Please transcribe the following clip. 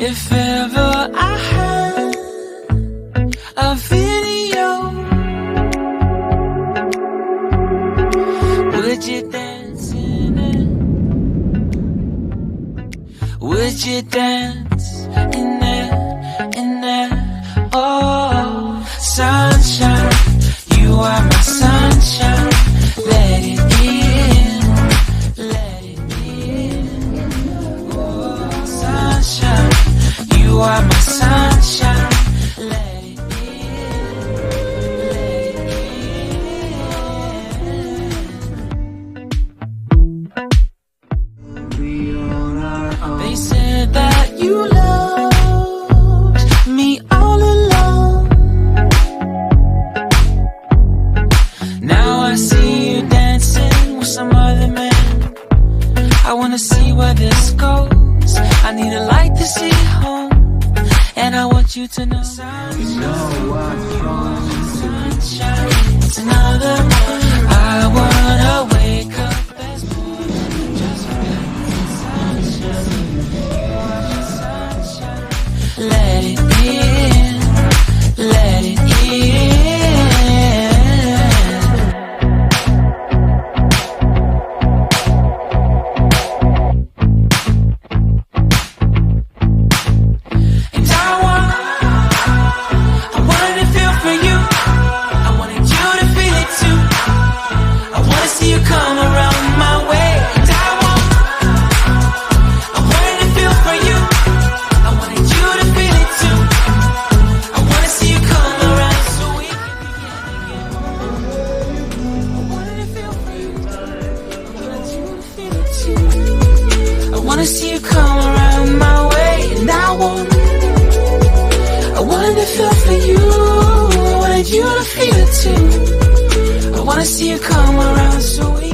If ever I had a video, would you dance in it? Would you dance in it, in it? Oh, sunshine, you are my sunshine. Let it in, let it in. Oh, sunshine, you are my sunshine. Let it in, let it in. They said that you loved me all along. Now I see you dancing with some other man. I wanna see where this goes. I need a light to see home, and I want you to know. You know what's wrong. Sunshine, it's another one. I wanna wake up this morning just feeling sunshine. You are my sunshine. Let it in, let it in. I wanna see you come around my way, and I wanted to feel for you. I wanted you to feel it too. I wanna see you come around so we